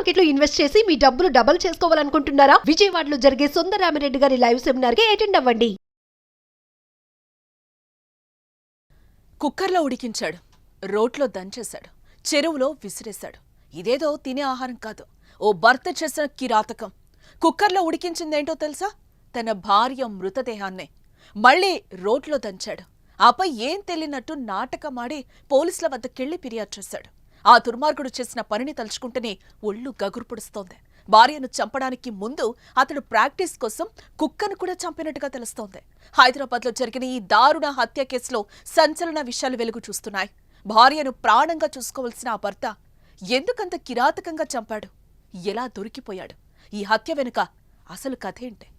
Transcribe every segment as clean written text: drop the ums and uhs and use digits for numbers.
Market లో invest చేసి మీ డబ్బులు డబుల్ చేసుకోవాలనుకుంటున్నారా? విజయవాడలో జరిగే సుందరరామిరెడ్డి గారి లైవ్ సెమినార్ కి అటెండ్ అవ్వండి. కుక్కర్లో ఉడికించాడు, రోట్లో దంచేశాడు, చెరువులో విసిరేశాడు. ఇదేదో తినే ఆహారం కాదు, ఓ భర్త చేసిన కిరాతకం. కుక్కర్లో ఉడికించిందేంటో తెలుసా? తన భార్య మృతదేహాన్నే మళ్లీ రోట్లో దంచాడు. ఆపై ఏం తెలియనట్టు నాటకమాడి పోలీసుల వద్దకెళ్లి ఫిర్యాదు చేశాడు. ఆ దుర్మార్గుడు చేసిన పనిని తలుచుకుంటేనే ఒళ్ళు గగుర్పొడుస్తోంది. భార్యను చంపడానికి ముందు అతడు ప్రాక్టీస్ కోసం కుక్కను కూడా చంపినట్టుగా తెలుస్తోంది. హైదరాబాద్లో జరిగిన ఈ దారుణ హత్య కేసులో సంచలన విషయాలు వెలుగు చూస్తున్నాయి. భార్యను ప్రాణంగా చూసుకోవాల్సిన ఆ భర్త ఎందుకంత కిరాతకంగా చంపాడు? ఎలా దొరికిపోయాడు? ఈ హత్య వెనుక అసలు కథేంటి?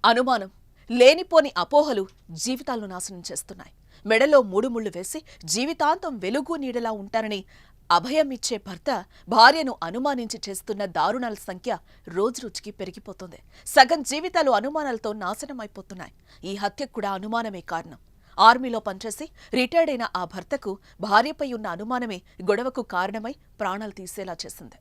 అనుమానం, లేనిపోని అపోహలు జీవితాలను నాశనం చేస్తున్నాయి. మెడలో 3 ముళ్లు వేసి జీవితాంతం వెలుగు నీడలా ఉంటానని అభయం ఇచ్చే భర్త భార్యను అనుమానించి చేస్తున్న దారుణాల సంఖ్య రోజురోజుకి పెరిగిపోతుంది. సగం జీవితాలు అనుమానాలతో నాశనమైపోతున్నాయి. ఈ హత్యకు కూడా అనుమానమే కారణం. ఆర్మీలో పనిచేసి రిటైర్డ్ అయిన ఆ భర్తకు భార్యపై ఉన్న అనుమానమే గొడవకు కారణమై ప్రాణాలు తీసేలా చేసింది.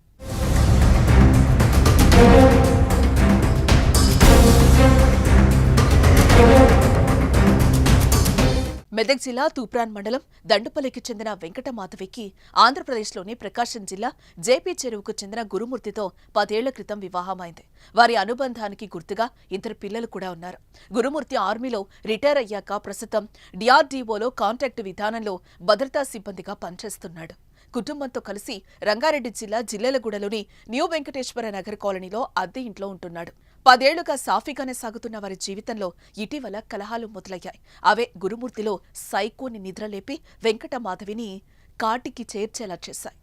మెదక్ జిల్లా తూప్రాన్ మండలం దండుపల్లికి చెందిన వెంకటమాధవికి ఆంధ్రప్రదేశ్లోని ప్రకాశం జిల్లా జేపీ చెరువుకు చెందిన గురుమూర్తితో 10 ఏళ్ల క్రితం వివాహమైంది. వారి అనుబంధానికి గుర్తుగా 2 పిల్లలు కూడా ఉన్నారు. గురుమూర్తి ఆర్మీలో రిటైర్ అయ్యాక ప్రస్తుతం డిఆర్డీఓలో కాంట్రాక్టు విధానంలో భద్రతా సిబ్బందిగా పనిచేస్తున్నాడు. కుటుంబంతో కలిసి రంగారెడ్డి జిల్లా జిల్లెలగూడలోని న్యూ వెంకటేశ్వర నగర్ కాలనీలో అద్దె ఇంట్లో ఉంటున్నాడు. 10 ఏళ్లుగా సాఫీగానే సాగుతున్న వారి జీవితంలో ఇటీవల కలహాలు మొదలయ్యాయి. అవే గురుమూర్తిలో సైకోని నిద్రలేపి వెంకటమాధవిని కాటికి చేర్చేలా చేశాయి.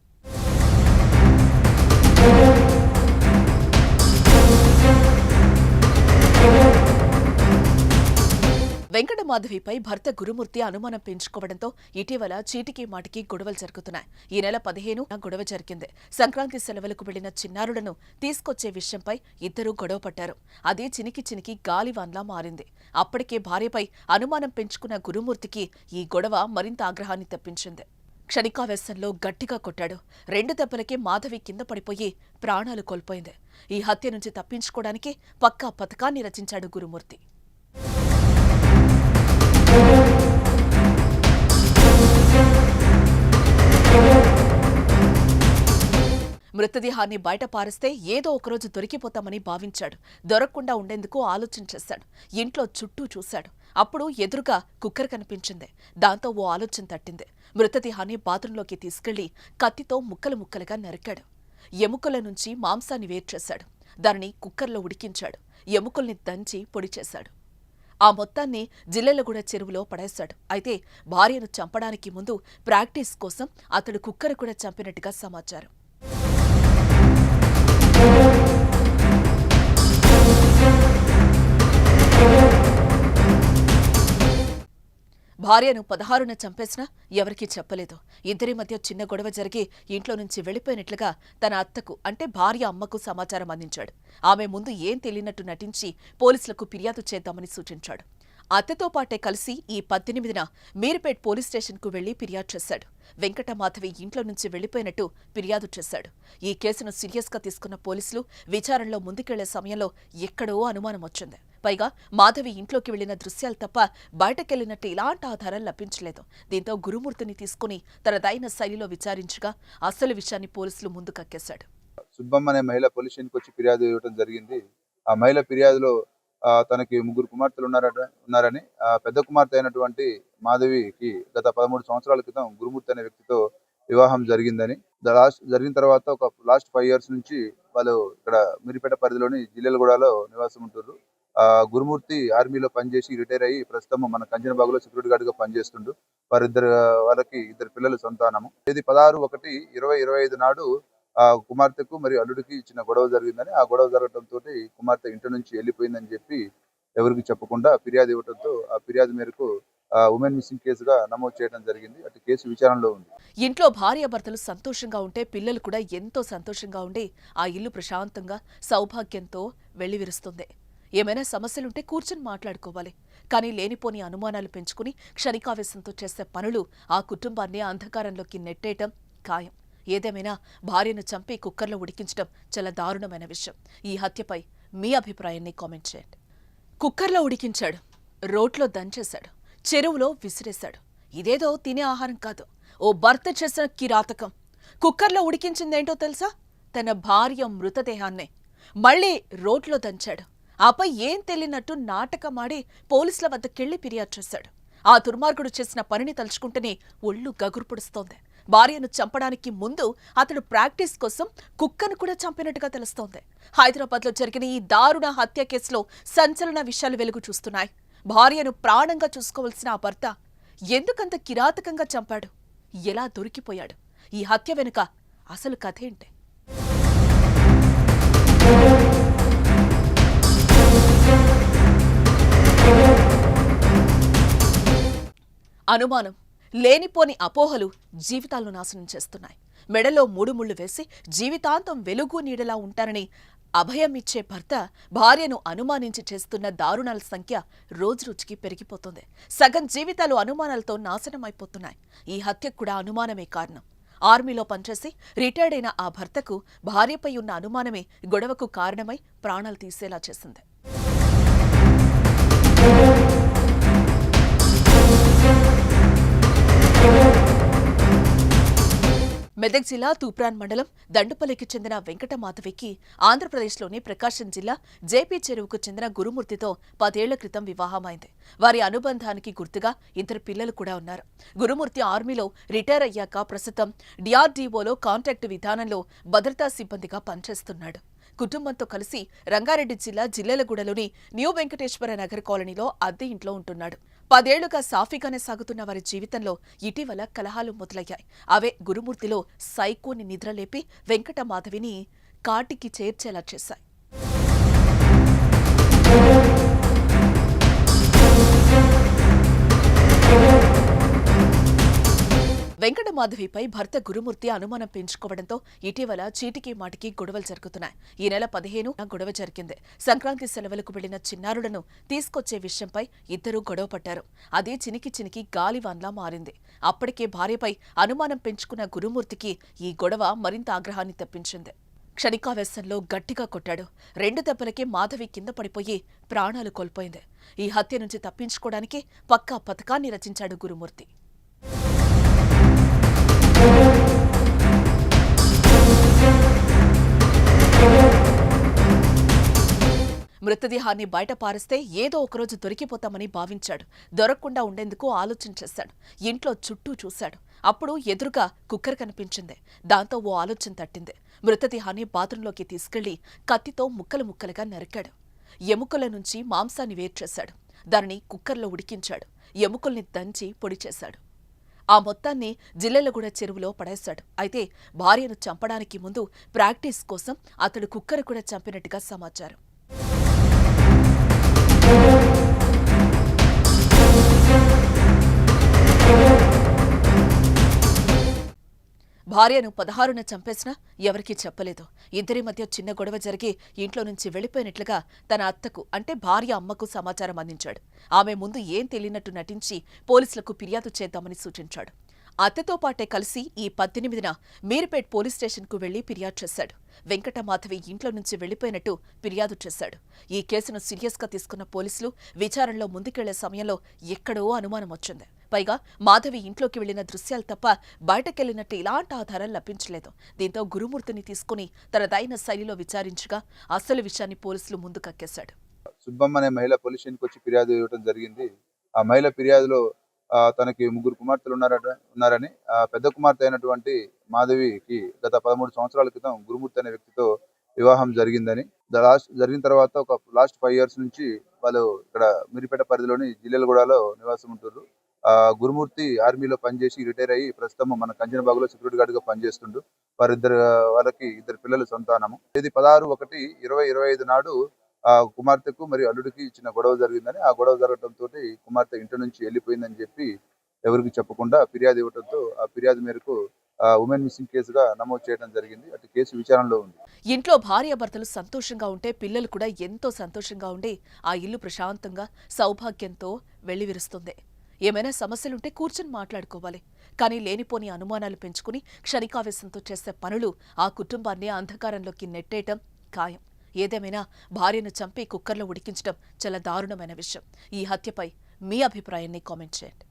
వెంకటమాధవిపై భర్త గురుమూర్తి అనుమానం పెంచుకోవడంతో ఇటీవల చీటికి మాటికి గొడవలు జరుగుతున్నాయి. ఈ నెల 15 గొడవ జరిగింది. సంక్రాంతి సెలవులకు వెళ్లిన చిన్నారులను తీసుకొచ్చే విషయంపై ఇద్దరూ గొడవ పడ్డారు. అది చినికి చినికి గాలివాన్లా మారింది. అప్పటికే భార్యపై అనుమానం పెంచుకున్న గురుమూర్తికి ఈ గొడవ మరింత ఆగ్రహాన్ని తెప్పించింది. క్షణికావేశంలో గట్టిగా కొట్టాడు. 2 దెబ్బలకే మాధవి కింద పడిపోయి ప్రాణాలు కోల్పోయింది. ఈ హత్య నుంచి తప్పించుకోవడానికి పక్కా పథకాన్ని రచించాడు గురుమూర్తి. మృతదేహాన్ని బయట పారేస్తే ఏదో ఒకరోజు దొరికిపోతామని భావించాడు. దొరకకుండా ఉండేందుకు ఆలోచన చేశాడు. ఇంట్లో చుట్టూ చూశాడు. అప్పుడు ఎదురుగా కుక్కర్ కనిపించింది. దాంతో ఓ ఆలోచన తట్టింది. మృతదేహాన్ని బాత్రూంలోకి తీసుకెళ్లి కత్తితో ముక్కలు ముక్కలుగా నరికాడు. ఎముకల నుంచి మాంసాన్ని వేర్చేశాడు. దానిని కుక్కర్లో ఉడికించాడు. ఎముకల్ని దంచి పొడి చేశాడు. ఆ మొత్తాన్ని జిల్లెలగూడ చెరువులో పడేశాడు. అయితే భార్యను చంపడానికి ముందు ప్రాక్టీస్ కోసం అతడు కుక్కర్ కూడా చంపినట్టుగా సమాచారం. భార్యను 16న చంపేసినా ఎవరికీ చెప్పలేదు. ఇద్దరి మధ్య చిన్న గొడవ జరిగి ఇంట్లో నుంచి వెళ్లిపోయినట్లుగా తన అత్తకు అంటే భార్య అమ్మకు సమాచారం అందించాడు. ఆమె ముందు ఏం తెలియనట్టు నటించి పోలీసులకు ఫిర్యాదు చేద్దామని సూచించాడు. అత్తతో పాటే కలిసి ఈ 18న మీర్పేట్ పోలీస్ స్టేషన్కు వెళ్లి ఫిర్యాదు చేశాడు. వెంకటమాధవి ఇంట్లో నుంచి వెళ్లిపోయినట్టు ఫిర్యాదు చేశాడు. ఈ కేసును సీరియస్గా తీసుకున్న పోలీసులు విచారణలో ముందుకెళ్లే సమయంలో ఎక్కడో అనుమానం వచ్చింది. పైగా మాధవి ఇంట్లోకి వెళ్లిన దృశ్యాలు తప్ప బయటకెళ్లినట్టు ఇలాంటి ఆధారాలు లభించలేదు. దీంతో గురుమూర్తిని తీసుకుని తనదైన శైలిలో విచారించగా అసలు విషయాన్ని పోలీసులు ముందు కక్కేశాడు. సుబ్బమ్మ అనే మహిళ పోలీస్ స్టేషన్కి వచ్చి ఫిర్యాదు ఇవ్వడం జరిగింది. ఆ మహిళ ఫిర్యాదులో తనకి 3 కుమార్తెలు ఉన్నారని పెద్ద కుమార్తె అయినటువంటి మాధవికి గత 13 సంవత్సరాల క్రితం గురుమూర్తి అనే వ్యక్తితో వివాహం జరిగిందని, జరిగిన తర్వాత ఒక లాస్ట్ 5 years నుంచి వాళ్ళు ఇక్కడ మీరిపేట పరిధిలోని జిల్లెలగూడలో నివాసం ఉంటున్నారు. గురుమూర్తి ఆర్మీలో పనిచేసి రిటైర్ అయ్యి ప్రస్తుతం మన కంచనబాగులో సెక్యూరిటీ గార్డ్ గా పనిచేస్తుండు. వాళ్ళకి 2 పిల్లలు సంతానము. ఇది 16/1/2025 నాడు కుమార్తెకు మరియు అల్లుడికి చిన్న గొడవ జరిగిందని, ఆ గొడవ జరగడంతో కుమార్తె ఇంటి నుంచి వెళ్ళిపోయిందని చెప్పి ఎవరికి చెప్పకుండా ఫిర్యాదు ఇవ్వడంతో ఆ ఫిర్యాదు మేరకు ఉమెన్ మిస్సింగ్ కేసుగా నమోదు చేయడం జరిగింది. అటు కేసు విచారణలో ఉంది. ఇంట్లో భార్యాభర్తలు సంతోషంగా ఉంటే పిల్లలు కూడా ఎంతో సంతోషంగా ఉండి ఆ ఇల్లు ప్రశాంతంగా సౌభాగ్యంతో వెళ్లివిరుస్తుంది. ఏమైనా సమస్యలుంటే కూర్చొని మాట్లాడుకోవాలి. కానీ లేనిపోని అనుమానాలు పెంచుకుని క్షణికావేశంతో చేసే పనులు ఆ కుటుంబాన్ని అంధకారంలోకి నెట్టేయటం ఖాయం. ఏదేమైనా భార్యను చంపి కుక్కర్లో ఉడికించడం చాలా దారుణమైన విషయం. ఈ హత్యపై మీ అభిప్రాయాన్ని కామెంట్ చేయండి. కుక్కర్లో ఉడికించాడు, రోట్లో దంచేశాడు, చెరువులో విసిరేశాడు. ఇదేదో తినే ఆహారం కాదు, ఓ భర్త చేసిన కిరాతకం. కుక్కర్లో ఉడికించిందేంటో తెలుసా? తన భార్య మృతదేహాన్నే మళ్లీ రోట్లో దంచాడు. ఆపై ఏం తెలియనట్టు నాటకమాడి పోలీసుల వద్దకెళ్లి ఫిర్యాదు చేశాడు. ఆ దుర్మార్గుడు చేసిన పనిని తలుచుకుంటేనే ఒళ్ళు గగుర్పుడుస్తోంది. భార్యను చంపడానికి ముందు అతడు ప్రాక్టీస్ కోసం కుక్కను కూడా చంపినట్టుగా తెలుస్తోంది. హైదరాబాద్లో జరిగిన ఈ దారుణ హత్య కేసులో సంచలన విషయాలు వెలుగు చూస్తున్నాయి. భార్యను ప్రాణంగా చూసుకోవాల్సిన ఆ భర్త ఎందుకంత కిరాతకంగా చంపాడు? ఎలా దొరికిపోయాడు? ఈ హత్య వెనుక అసలు కథేంటి? అనుమానం, లేనిపోని అపోహలు జీవితాలను నాశనం చేస్తున్నాయి. మెడలో 3 ముళ్లు వేసి జీవితాంతం వెలుగు నీడలా ఉంటారని అభయం ఇచ్చే భర్త భార్యను అనుమానించి చేస్తున్న దారుణాల సంఖ్య రోజురోజుకి పెరిగిపోతుంది. సగం జీవితాలు అనుమానాలతో నాశనమైపోతున్నాయి. ఈ హత్యకు కూడా అనుమానమే కారణం. ఆర్మీలో పనిచేసి రిటైర్డ్ అయిన ఆ భర్తకు భార్యపై ఉన్న అనుమానమే గొడవకు కారణమై ప్రాణాలు తీసేలా చేసింది. మెదక్ జిల్లా తూప్రాన్ మండలం దండుపల్లికి చెందిన వెంకటమాధవికి ఆంధ్రప్రదేశ్లోని ప్రకాశం జిల్లా జేపీ చెరువుకు చెందిన గురుమూర్తితో 10 ఏళ్ల క్రితం వివాహమైంది. వారి అనుబంధానికి గుర్తుగా 2 పిల్లలు కూడా ఉన్నారు. గురుమూర్తి ఆర్మీలో రిటైర్ అయ్యాక ప్రస్తుతం డిఆర్డీఓలో కాంట్రాక్టు విధానంలో భద్రతా సిబ్బందిగా పనిచేస్తున్నాడు. కుటుంబంతో కలిసి రంగారెడ్డి జిల్లా జిల్లెలగూడలోని న్యూ వెంకటేశ్వర నగర్ కాలనీలో అద్దె ఇంట్లో ఉంటున్నాడు. 10 ఏళ్లుగా సాఫీగానే సాగుతున్న వారి జీవితంలో ఇటీవల కలహాలు మొదలయ్యాయి. అవే గురుమూర్తిలో సైకోని నిద్రలేపి వెంకటమాధవిని కాటికి చేర్చేలా చేశాయి. వెంకటమాధవిపై భర్త గురుమూర్తి అనుమానం పెంచుకోవడంతో ఇటీవల చీటికి మాటికి గొడవలు జరుగుతున్నాయి. ఈ నెల 15న గొడవ జరిగింది. సంక్రాంతి సెలవులకు వెళ్లిన చిన్నారులను తీసుకొచ్చే విషయంపై ఇద్దరూ గొడవ పడ్డారు. అది చినికి చినికి గాలివాన్లా మారింది. అప్పటికే భార్యపై అనుమానం పెంచుకున్న గురుమూర్తికి ఈ గొడవ మరింత ఆగ్రహాన్ని తెప్పించింది. క్షణికావేశంలో గట్టిగా కొట్టాడు. 2 దెబ్బలకే మాధవి కింద పడిపోయి ప్రాణాలు కోల్పోయింది. ఈ హత్య నుంచి తప్పించుకోవడానికి పక్కా పథకాన్ని రచించాడు గురుమూర్తి. మృతదేహాన్ని బయట పారేస్తే ఏదో ఒకరోజు దొరికిపోతామని భావించాడు. దొరకకుండా ఉండేందుకు ఆలోచన చేశాడు. ఇంట్లో చుట్టూ చూశాడు. అప్పుడు ఎదురుగా కుక్కర్ కనిపించింది. దాంతో ఓ ఆలోచన తట్టింది. మృతదేహాన్ని బాత్రూంలోకి తీసుకెళ్లి కత్తితో ముక్కలు ముక్కలుగా నరికాడు. ఎముకల నుంచి మాంసాన్ని వేర్చేశాడు. దానిని కుక్కర్లో ఉడికించాడు. ఎముకల్ని దంచి పొడి చేశాడు. ఆ మొత్తాన్ని జిల్లెలగూడ చెరువులో పడేశాడు. అయితే భార్యను చంపడానికి ముందు ప్రాక్టీస్ కోసం అతడు కుక్కర్ కూడా చంపినట్టుగా సమాచారం. భార్యను 16న చంపేసినా ఎవరికీ చెప్పలేదు. ఇద్దరి మధ్య చిన్న గొడవ జరిగి ఇంట్లో నుంచి వెళ్లిపోయినట్లుగా తన అత్తకు అంటే భార్య అమ్మకు సమాచారం అందించాడు. ఆమె ముందు ఏం తెలియనట్టు నటించి పోలీసులకు ఫిర్యాదు చేద్దామని సూచించాడు. అత్తతో పాటే కలిసి ఈ 18న మీర్పేట్ పోలీస్ స్టేషన్కు వెళ్లి ఫిర్యాదు చేశాడు. వెంకటమాధవి ఇంట్లో నుంచి వెళ్లిపోయినట్టు ఫిర్యాదు చేశాడు. ఈ కేసును సీరియస్గా తీసుకున్న పోలీసులు విచారణలో ముందుకెళ్లే సమయంలో ఎక్కడో అనుమానం వచ్చింది. పైగా మాధవి ఇంట్లోకి వెళ్లిన దృశ్యాలు తప్ప బయటకెళ్లినట్టు ఇలాంటి ఆధారం లభించలేదు. దీంతో గురుమూర్తిని తీసుకుని తనదైన శైలిలో విచారించగా అసలు విషయాన్ని పోలీసులు ముందు కక్కేశాడు. సుబ్బమ్మ అనే మహిళ పోలీస్ స్టేషన్కి వచ్చి ఫిర్యాదు ఇవ్వడం జరిగింది. ఆ మహిళ ఫిర్యాదులో తనకి 3 కుమార్తెలు ఉన్నారని పెద్ద కుమార్తె అయినటువంటి మాధవికి గత 13 సంవత్సరాల క్రితం గురుమూర్తి అనే వ్యక్తితో వివాహం జరిగిందని, జరిగిన తర్వాత ఒక లాస్ట్ 5 years నుంచి వాళ్ళు ఇక్కడ మిరిపేట పరిధిలోని జిల్లెలగూడలో నివాసం ఉంటున్నారు. గురుమూర్తి ఆర్మీలో పనిచేసి రిటైర్ అయ్యి ప్రస్తుతం మన కంచనబాగులో సెక్యూరిటీ గార్డ్ గా పనిచేస్తుండు. వాళ్ళకి 2 పిల్లలు సంతానము. ఇది 16/1/2025 నాడు కుమార్తెకు మరియు అల్లుడికి చిన్న గొడవ జరిగిందని, ఆ గొడవ జరగడంతో కుమార్తె ఇంటి నుంచి వెళ్ళిపోయిందని చెప్పి ఎవరికి చెప్పకుండా ఫిర్యాదు ఇవ్వడంతో ఆ ఫిర్యాదు మేరకు ఉమెన్ మిస్సింగ్ కేసుగా నమోదు చేయడం జరిగింది. అటు కేసు విచారణలో ఉంది. ఇంట్లో భార్యాభర్తలు సంతోషంగా ఉంటే పిల్లలు కూడా ఎంతో సంతోషంగా ఉండి ఆ ఇల్లు ప్రశాంతంగా సౌభాగ్యంతో వెళ్లివిరుస్తుంది. ఏమైనా సమస్యలుంటే కూర్చొని మాట్లాడుకోవాలి. కానీ లేనిపోని అనుమానాలు పెంచుకుని క్షణికావేశంతో చేసే పనులు ఆ కుటుంబాన్ని అంధకారంలోకి నెట్టేయటం ఖాయం. ఏదేమైనా భార్యను చంపి కుక్కర్లో ఉడికించడం చాలా దారుణమైన విషయం. ఈ హత్యపై మీ అభిప్రాయాన్ని కామెంట్ చేయండి.